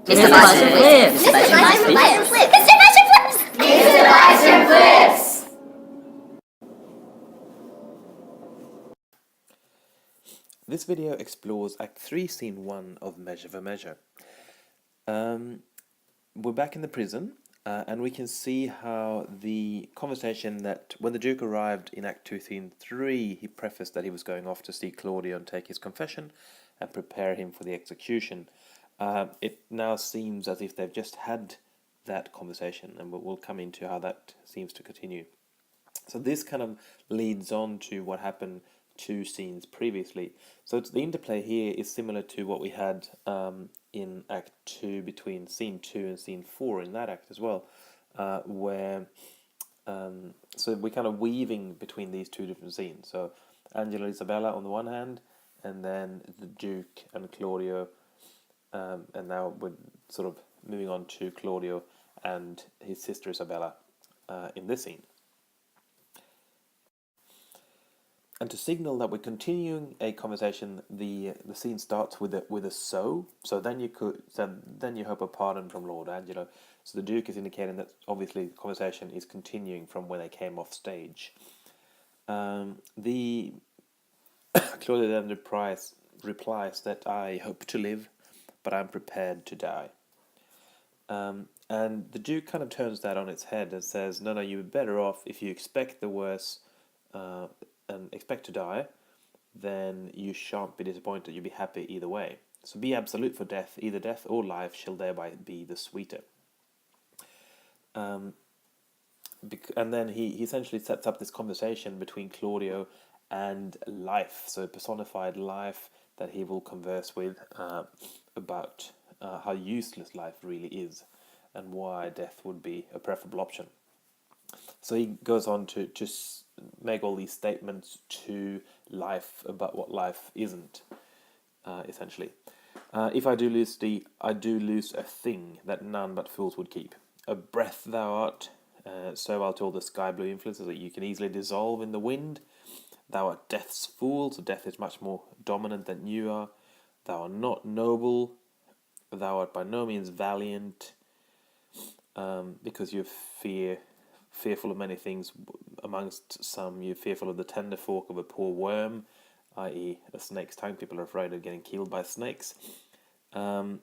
Mr. Bison flips! Mr. Bison flips! Mr. Bison flips! Mr. Bison flips! This video explores Act 3, Scene 1 of Measure for Measure. We're back in the prison, and we can see how the conversation that when the Duke arrived in Act 2, Scene 3, he prefaced that he was going off to see Claudio and take his confession and prepare him for the execution. It now seems as if they've just had that conversation, and we'll come into how that seems to continue. So this kind of leads on to what happened 2 scenes previously. So the interplay here is similar to what we had in Act 2 between Scene 2 and Scene 4 in that act as well, where so we're kind of weaving between these 2 different scenes. So Angela Isabella on the one hand, and then the Duke and Claudio, and now we're sort of moving on to Claudio and his sister Isabella in this scene. And to signal that we're continuing a conversation, the scene starts with a so. So then you hope a pardon from Lord Angelo. So the Duke is indicating that obviously the conversation is continuing from when they came off stage. The Claudia then replies that I hope to live, but I'm prepared to die. And the Duke kind of turns that on its head and says, no, you're better off if you expect the worst and expect to die, then you shan't be disappointed, you'll be happy either way. So be absolute for death, either death or life shall thereby be the sweeter. And then he essentially sets up this conversation between Claudio and life, so personified life that he will converse with about how useless life really is and why death would be a preferable option. So he goes on to make all these statements to life about what life isn't, essentially. If I do lose thee, I do lose a thing that none but fools would keep. A breath thou art, so I'll tell the sky blue influences that you can easily dissolve in the wind. Thou art death's fool, so death is much more dominant than you are. Thou art not noble, thou art by no means valiant, because you fearful of many things. Amongst some, you're fearful of the tender fork of a poor worm, i.e. a snake's tongue. People are afraid of getting killed by snakes. Thy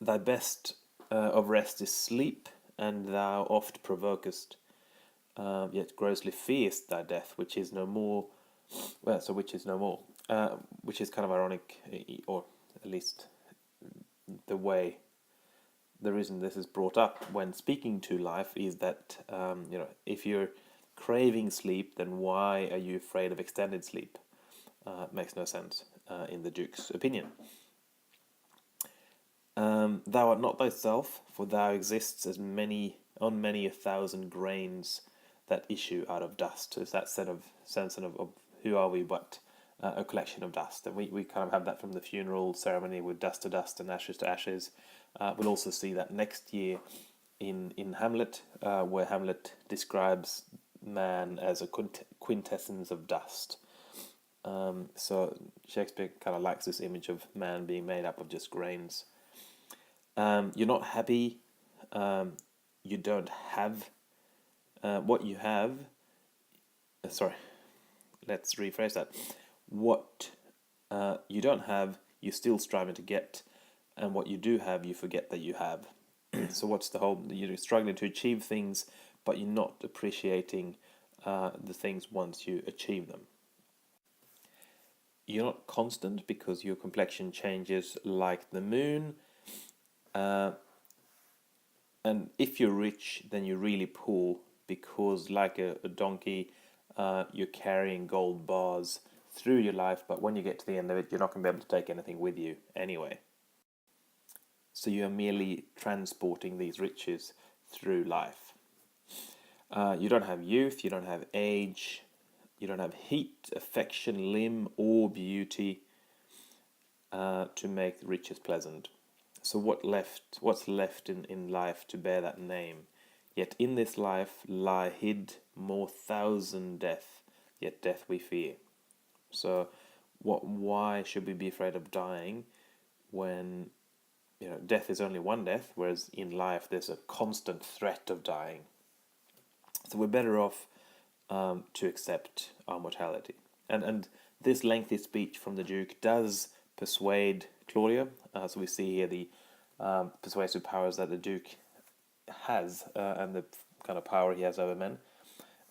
best of rest is sleep, and thou oft provokest, yet grossly fearest thy death, which is no more. Which is no more, which is kind of ironic, or at least the reason this is brought up when speaking to life is that if you're craving sleep, then why are you afraid of extended sleep? Makes no sense in the Duke's opinion. Thou art not thyself, for thou exists as many on many 1,000 grains that issue out of dust. So it's that sense of who are we but a collection of dust. And we kind of have that from the funeral ceremony with dust to dust and ashes to ashes. We'll also see that next year in Hamlet, where Hamlet describes man as a quintessence of dust. So Shakespeare kind of likes this image of man being made up of just grains. You're not happy. You don't have what you have. Sorry, let's rephrase that. What you don't have, you're still striving to get, and what you do have, you forget that you have. So what's the whole? You're struggling to achieve things, but you're not appreciating the things once you achieve them. You're not constant because your complexion changes like the moon. And if you're rich, then you're really poor because, like a donkey, you're carrying gold bars through your life, but when you get to the end of it, you're not going to be able to take anything with you anyway. So you are merely transporting these riches through life. You don't have youth, you don't have age, you don't have heat, affection, limb, or beauty to make riches pleasant. So what's left in life to bear that name? Yet in this life lie hid more 1,000 death, yet death we fear. So why should we be afraid of dying when death is only one death, whereas in life there's a constant threat of dying. So we're better off to accept our mortality. And this lengthy speech from the Duke does persuade Claudia. So we see here the persuasive powers that the Duke has and the kind of power he has over men.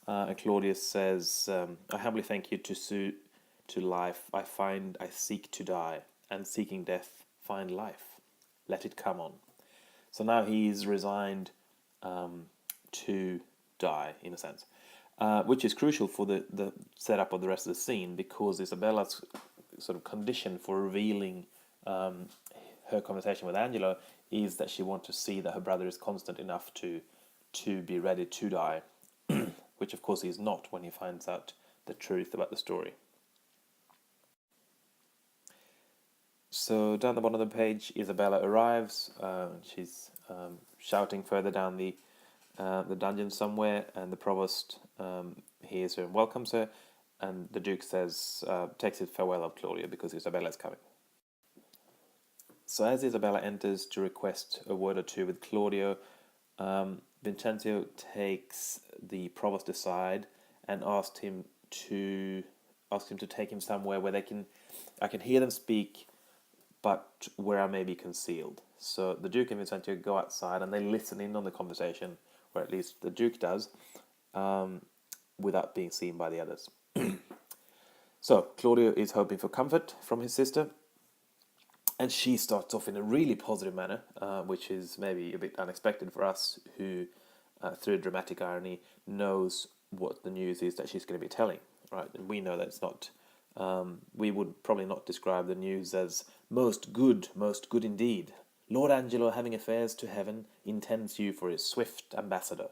And Claudius says, I humbly thank you to life. I seek to die, and seeking death, find life. Let it come on. So now he's resigned to die, in a sense, which is crucial for the setup of the rest of the scene, because Isabella's sort of condition for revealing her conversation with Angelo is that she wants to see that her brother is constant enough to be ready to die, which of course he's not when he finds out the truth about the story. So down the bottom of the page, Isabella arrives. She's shouting further down the dungeon somewhere, and the provost hears her and welcomes her, and the Duke takes his farewell of Claudia because Isabella's coming. So as Isabella enters to request a word or two with Claudio, Vincentio takes the provost aside and asks him to take him somewhere where I can hear them speak, but where I may be concealed. So the Duke and Vincentio go outside and they listen in on the conversation, or at least the Duke does, without being seen by the others. So Claudio is hoping for comfort from his sister, and she starts off in a really positive manner, which is maybe a bit unexpected for us, who, through dramatic irony, knows what the news is that she's going to be telling, right? And we know that it's not. We would probably not describe the news as most good indeed. Lord Angelo, having affairs to heaven, intends you for his swift ambassador.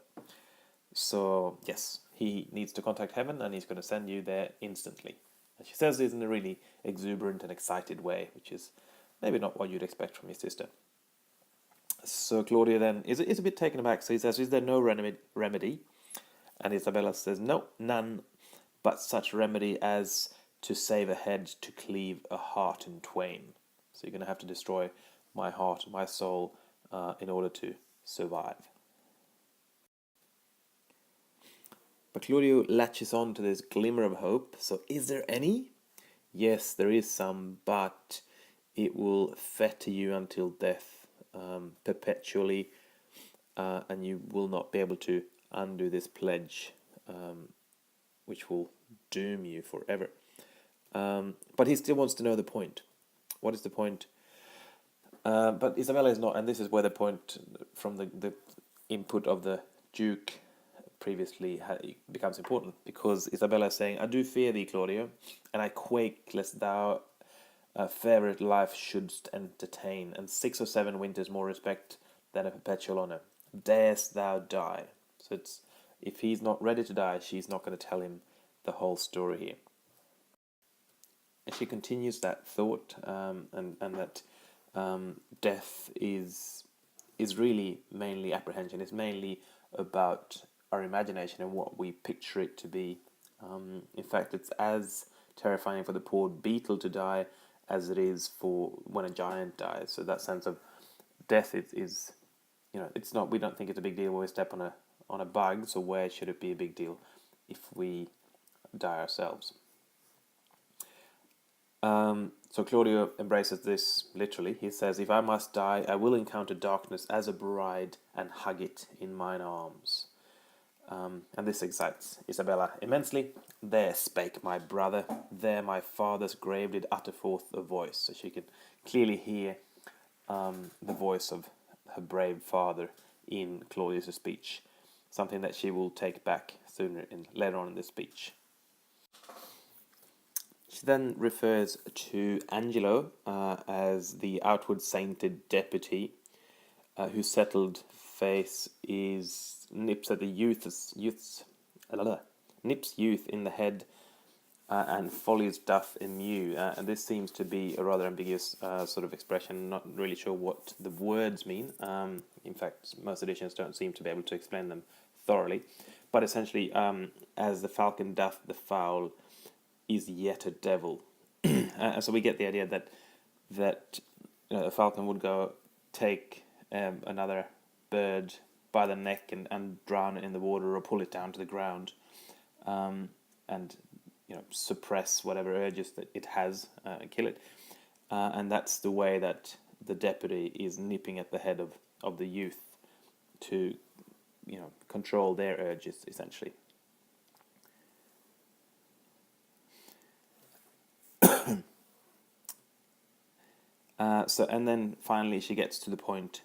So, yes, he needs to contact heaven, and he's going to send you there instantly. And she says this in a really exuberant and excited way, which is maybe not what you'd expect from your sister. So Claudia then is a bit taken aback. So he says, is there no remedy? And Isabella says, no, none, but such remedy as to save a head, to cleave a heart in twain. So you're going to have to destroy my heart, my soul, in order to survive. But Claudio latches on to this glimmer of hope. So is there any? Yes, there is some, but it will fetter you until death, perpetually, and you will not be able to undo this pledge, which will doom you forever. But he still wants to know the point. What is the point? But Isabella is not, and this is where the point from the input of the Duke previously becomes important, because Isabella is saying, I do fear thee, Claudio, and I quake lest thou fairer life shouldst entertain, and 6 or 7 winters more respect than a perpetual honour. Darest thou die? So it's, if he's not ready to die, she's not going to tell him the whole story here. And she continues that thought, and that death is really mainly apprehension. It's mainly about our imagination and what we picture it to be. In fact, it's as terrifying for the poor beetle to die as it is for when a giant dies. So that sense of death is it's not. We don't think it's a big deal when we step on a bug. So where should it be a big deal if we die ourselves? So Claudio embraces this literally. He says, if I must die, I will encounter darkness as a bride and hug it in mine arms. And this excites Isabella immensely. There spake my brother, there my father's grave did utter forth a voice. So she can clearly hear the voice of her brave father in Claudius' speech, something that she will take back later on in the speech. She then refers to Angelo as the outward sainted deputy, whose settled face nips at the nips youth in the head, and follies doth immue. And this seems to be a rather ambiguous sort of expression. Not really sure what the words mean. In fact, most editions don't seem to be able to explain them thoroughly. But essentially, as the falcon doth the fowl, is yet a devil. And so we get the idea that a falcon would go take another bird by the neck and drown it in the water or pull it down to the ground, and suppress whatever urges that it has and kill it. And that's the way that the deputy is nipping at the head of the youth to control their urges, essentially. And then finally she gets to the point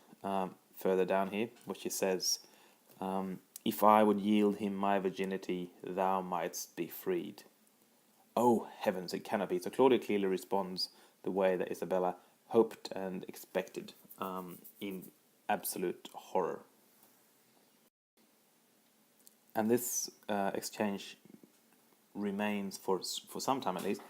further down here, where she says, if I would yield him my virginity, thou mightst be freed. Oh, heavens, it cannot be. So Claudia clearly responds the way that Isabella hoped and expected, in absolute horror. And this exchange remains for some time at least.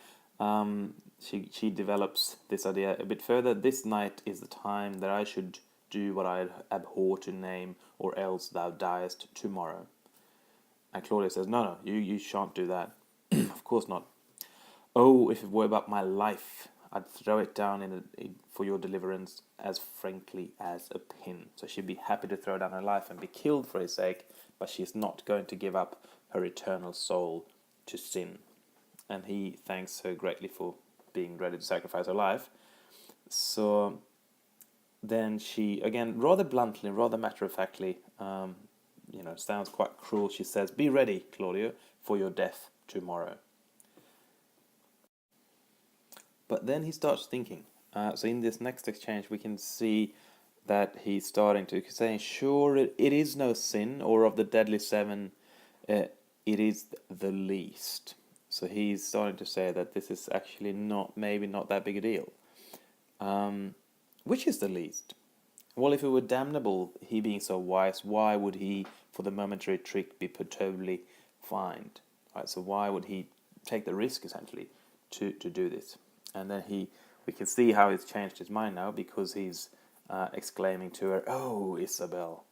She develops this idea a bit further. This night is the time that I should do what I abhor to name, or else thou diest tomorrow. And Claudia says, no, you shan't do that. Of course not. Oh, if it were about my life, I'd throw it down for your deliverance as frankly as a pin. So she'd be happy to throw down her life and be killed for his sake, but she's not going to give up her eternal soul to sin. And he thanks her greatly for being ready to sacrifice her life. So then she, again, rather bluntly, rather matter-of-factly, sounds quite cruel. She says, be ready, Claudio, for your death tomorrow. But then he starts thinking. So in this next exchange, we can see that he's starting to say, sure, it is no sin, or of the deadly seven, it is the least. So he's starting to say that this is actually maybe not that big a deal. Which is the least? Well, if it were damnable, he being so wise, why would he, for the momentary trick, be totally fined? Right, so why would he take the risk, essentially, to do this? And then we can see how he's changed his mind now, because he's exclaiming to her, oh, Isabel,